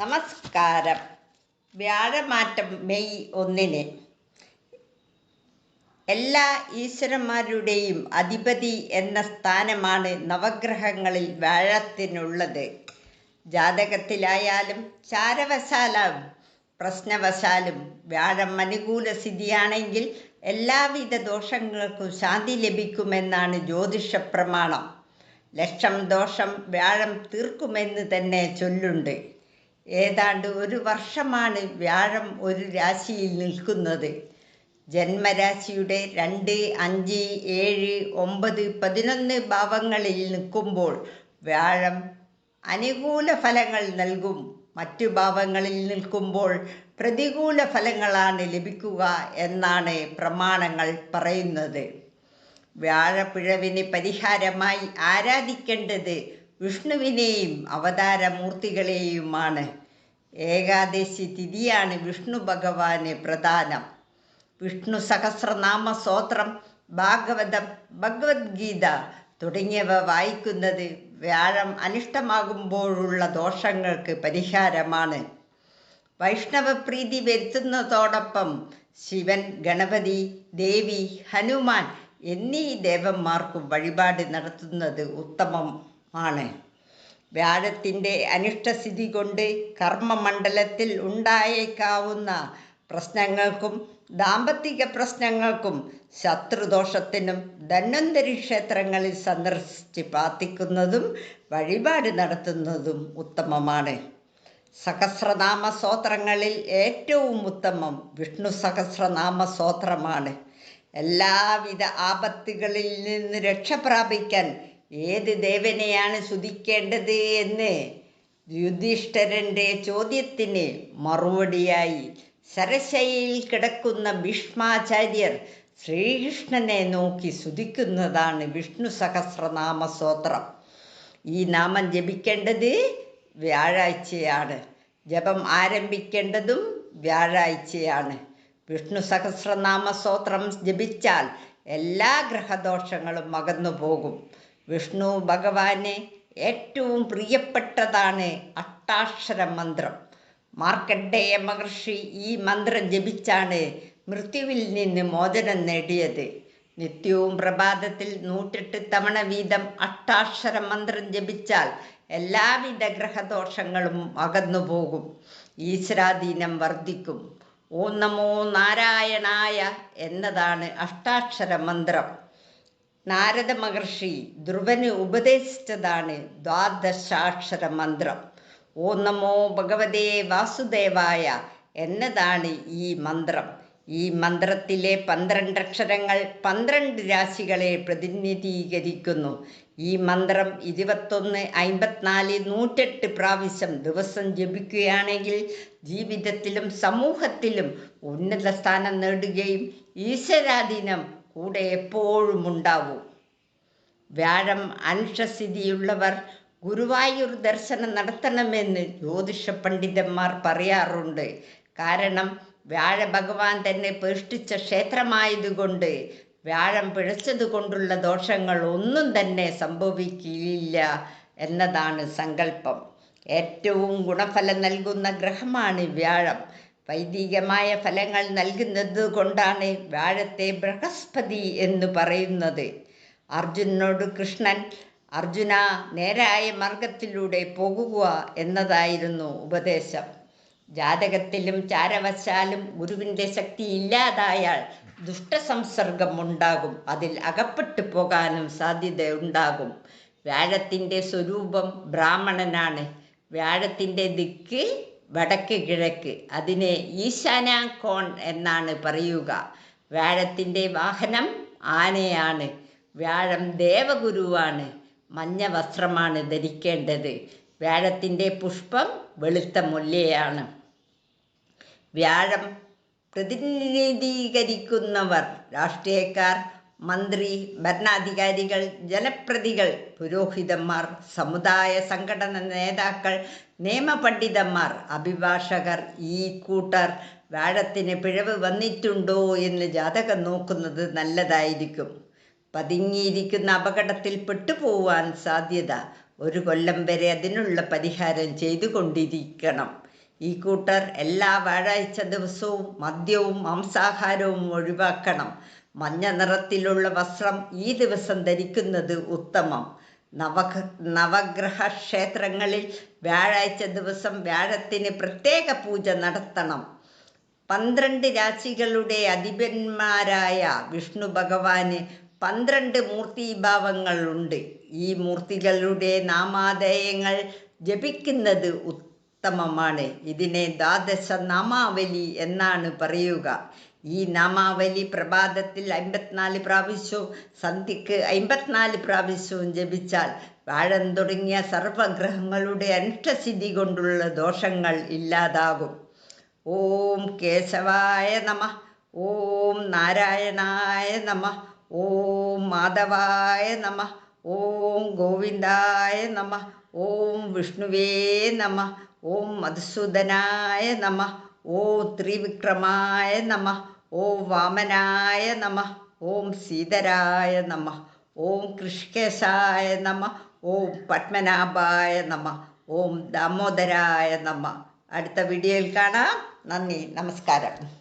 നമസ്കാരം. വ്യാഴമാറ്റം മെയ് 1. എല്ലാ ഈശ്വരന്മാരുടെയും അധിപതി എന്ന സ്ഥാനമാണ് നവഗ്രഹങ്ങളിൽ വ്യാഴത്തിനുള്ളത്. ജാതകത്തിലായാലും ചാരവശാലും പ്രശ്നവശാലും വ്യാഴം അനുകൂല സ്ഥിതിയാണെങ്കിൽ എല്ലാവിധ ദോഷങ്ങൾക്കും ശാന്തി ലഭിക്കുമെന്നാണ് ജ്യോതിഷ പ്രമാണം. ലക്ഷം ദോഷം വ്യാഴം തീർക്കുമെന്ന് തന്നെ ചൊല്ലുണ്ട്. ഏതാണ്ട് 1 വർഷമാണ് വ്യാഴം ഒരു രാശിയിൽ നിൽക്കുന്നത്. ജന്മരാശിയുടെ 2, 5, 7, 9, 11 ഭാവങ്ങളിൽ നിൽക്കുമ്പോൾ വ്യാഴം അനുകൂല ഫലങ്ങൾ നൽകും. മറ്റു ഭാവങ്ങളിൽ നിൽക്കുമ്പോൾ പ്രതികൂല ഫലങ്ങളാണ് ലഭിക്കുക എന്നാണ് പ്രമാണങ്ങൾ പറയുന്നത്. വ്യാഴപ്പിഴവിന് പരിഹാരമായി ആരാധിക്കേണ്ടത് വിഷ്ണുവിനെയും അവതാരമൂർത്തികളെയുമാണ്. ഏകാദശി തിഥിയാണ് വിഷ്ണു ഭഗവാന് പ്രധാനം. വിഷ്ണു സഹസ്രനാമ സ്തോത്രം, ഭാഗവതം, ഭഗവത്ഗീത തുടങ്ങിയവ വായിക്കുന്നത് വ്യാഴം അനിഷ്ടമാകുമ്പോഴുള്ള ദോഷങ്ങൾക്ക് പരിഹാരമാണ്. വൈഷ്ണവപ്രീതി വരുത്തുന്നതോടൊപ്പം ശിവൻ, ഗണപതി, ദേവി, ഹനുമാൻ എന്നീ ദേവന്മാർക്കും വഴിപാട് നടത്തുന്നത് ഉത്തമമാണ്. വ്യാഴത്തിൻ്റെ അനിഷ്ടസ്ഥിതി കൊണ്ട് കർമ്മമണ്ഡലത്തിൽ ഉണ്ടായേക്കാവുന്ന പ്രശ്നങ്ങൾക്കും ദാമ്പത്തിക പ്രശ്നങ്ങൾക്കും ശത്രുദോഷത്തിനും ധന്വന്തരി ക്ഷേത്രങ്ങളിൽ സന്ദർശിച്ച് പ്രാർത്ഥിക്കുന്നതും വഴിപാട് നടത്തുന്നതും ഉത്തമമാണ്. സഹസ്രനാമ സ്തോത്രങ്ങളിൽ ഏറ്റവും ഉത്തമം വിഷ്ണു സഹസ്രനാമ സ്തോത്രമാണ്. എല്ലാവിധ ആപത്തുകളിൽ നിന്ന് രക്ഷ പ്രാപിക്കാൻ ഏത് ദേവനെയാണ് സ്തുതിക്കേണ്ടത് എന്ന് യുധിഷ്ഠിരൻ്റെ ചോദ്യത്തിന് മറുപടിയായി ശരശയ്യയിൽ കിടക്കുന്ന ഭീഷ്മാചാര്യർ ശ്രീകൃഷ്ണനെ നോക്കി സ്തുതിക്കുന്നതാണ് വിഷ്ണു സഹസ്രനാമ സ്തോത്രം. ഈ നാമം ജപിക്കേണ്ടത് വ്യാഴാഴ്ചയാണ്. ജപം ആരംഭിക്കേണ്ടതും വ്യാഴാഴ്ചയാണ്. വിഷ്ണു സഹസ്രനാമ സ്തോത്രം ജപിച്ചാൽ എല്ലാ ഗ്രഹദോഷങ്ങളും അകന്നു പോകും. വിഷ്ണു ഭഗവാന് ഏറ്റവും പ്രിയപ്പെട്ടതാണ് അഷ്ടാക്ഷര മന്ത്രം. മാർക്കണ്ഡേയ മഹർഷി ഈ മന്ത്രം ജപിച്ചാണ് മൃത്യുവിൽ നിന്ന് മോചനം നേടിയത്. നിത്യവും പ്രഭാതത്തിൽ 108 തവണ വീതം അഷ്ടാക്ഷര മന്ത്രം ജപിച്ചാൽ എല്ലാവിധ ഗ്രഹദോഷങ്ങളും അകന്നു പോകും. ഈശ്വരാധീനം വർദ്ധിക്കും. ഓം നമോ നാരായണായ എന്നതാണ് അഷ്ടാക്ഷര മന്ത്രം. നാരദ മഹർഷി ധ്രുവന് ഉപദേശിച്ചതാണ് ദ്വാദശാക്ഷര മന്ത്രം. ഓം നമോ ഭഗവതേ വാസുദേവായ എന്നതാണ് ഈ മന്ത്രം. ഈ മന്ത്രത്തിലെ 12 അക്ഷരങ്ങൾ 12 രാശികളെ പ്രതിനിധീകരിക്കുന്നു. ഈ മന്ത്രം 21, 54, 108 പ്രാവശ്യം ദിവസം ജപിക്കുകയാണെങ്കിൽ ജീവിതത്തിലും സമൂഹത്തിലും ഉന്നത സ്ഥാനം നേടുകയും ഈശ്വരാധീനം കൂടെ എപ്പോഴും ഉണ്ടാവും. വ്യാഴം അനിഷ്ടസ്ഥിതിയുള്ളവർ ഗുരുവായൂർ ദർശനം നടത്തണമെന്ന് ജ്യോതിഷ പണ്ഡിതന്മാർ പറയാറുണ്ട്. കാരണം വ്യാഴ ഭഗവാൻ തന്നെ പ്രതിഷ്ഠിച്ച ക്ഷേത്രമായതുകൊണ്ട് വ്യാഴം പിഴച്ചതുകൊണ്ടുള്ള ദോഷങ്ങൾ ഒന്നും തന്നെ സംഭവിക്കില്ല എന്നതാണ് സങ്കല്പം. ഏറ്റവും ഗുണഫലം നൽകുന്ന ഗ്രഹമാണ് വ്യാഴം. വൈദികമായ ഫലങ്ങൾ നൽകുന്നത് കൊണ്ടാണ് വ്യാഴത്തെ ബൃഹസ്പതി എന്ന് പറയുന്നത്. അർജുനനോട് കൃഷ്ണൻ, അർജുന, നേരായ മാർഗത്തിലൂടെ പോകുക എന്നതായിരുന്നു ഉപദേശം. ജാതകത്തിലും ചാരവശാലും ഗുരുവിൻ്റെ ശക്തി ഇല്ലാതായാൽ ദുഷ്ടസംസർഗം ഉണ്ടാകും. അതിൽ അകപ്പെട്ടു പോകാനും സാധ്യതയുണ്ടാകും. വ്യാഴത്തിൻ്റെ സ്വരൂപം ബ്രാഹ്മണനാണ്. വ്യാഴത്തിൻ്റെ ദിക്ക് വടക്ക് കിഴക്ക്. അതിനെ ഈശാനാകോൺ എന്നാണ് പറയുക. വ്യാഴത്തിൻ്റെ വാഹനം ആനയാണ്. വ്യാഴം ദേവഗുരുവാണ്. മഞ്ഞ വസ്ത്രമാണ് ധരിക്കേണ്ടത്. വ്യാഴത്തിൻ്റെ പുഷ്പം വെളുത്ത മുല്ലയാണ്. വ്യാഴം പ്രതിനിധീകരിക്കുന്നവർ രാഷ്ട്രീയക്കാർ, മന്ത്രി, ഭരണാധികാരികൾ, ജനപ്രതികൾ, പുരോഹിതന്മാർ, സമുദായ സംഘടന നേതാക്കൾ, നിയമപണ്ഡിതന്മാർ, അഭിഭാഷകർ. ഈ കൂട്ടർ വ്യാഴത്തിന് പിഴവ് വന്നിട്ടുണ്ടോ എന്ന് ജാതകം നോക്കുന്നത് നല്ലതായിരിക്കും. പതുങ്ങിയിരിക്കുന്ന അപകടത്തിൽ പെട്ടുപോവാൻ സാധ്യത. 1 കൊല്ലം വരെ അതിനുള്ള പരിഹാരം ചെയ്തുകൊണ്ടിരിക്കണം. ഈ കൂട്ടർ എല്ലാ വ്യാഴാഴ്ച ദിവസവും മദ്യവും മാംസാഹാരവും ഒഴിവാക്കണം. മഞ്ഞ നിറത്തിലുള്ള വസ്ത്രം ഈ ദിവസം ധരിക്കുന്നത് ഉത്തമം. നവഗ്രഹ ക്ഷേത്രങ്ങളിൽ വ്യാഴാഴ്ച ദിവസം വ്യാഴത്തിന് പ്രത്യേക പൂജ നടത്തണം. 12 രാശികളുടെ അധിപന്മാരായ വിഷ്ണു ഭഗവാന് 12 മൂർത്തിഭാവങ്ങളുണ്ട്. ഈ മൂർത്തികളുടെ നാമാധേയങ്ങൾ ജപിക്കുന്നത് ഉത്തമമാണ്. ഇതിനെ ദ്വാദശ നാമാവലി എന്നാണ് പറയുക. ഈ നാമാവലി പ്രഭാതത്തിൽ 54 പ്രാവശ്യവും സന്ധ്യക്ക് 54 പ്രാവശ്യവും ജപിച്ചാൽ വ്യാഴം തുടങ്ങിയ സർവഗ്രഹങ്ങളുടെ അനിഷ്ടസ്ഥിതി കൊണ്ടുള്ള ദോഷങ്ങൾ ഇല്ലാതാകും. ഓം കേശവായ നമഃ. ഓം നാരായണായ നമഃ. ഓം മാധവായ നമഃ. ഓം ഗോവിന്ദായ നമഃ. ഓം വിഷ്ണുവേ നമഃ. ഓം മധുസൂദനായ നമഃ. ഓം ത്രിവിക്രമായ നമഃ. ഓം വാമനായ നമഃ. ഓം ശ്രീധരായ നമഃ. ഓം കൃഷികേശായ നമഃ. ഓം പത്മനാഭായ നമഃ. ഓം ദാമോദരായ നമഃ. അടുത്ത വീഡിയോയിൽ കാണാം. നന്ദി, നമസ്കാരം.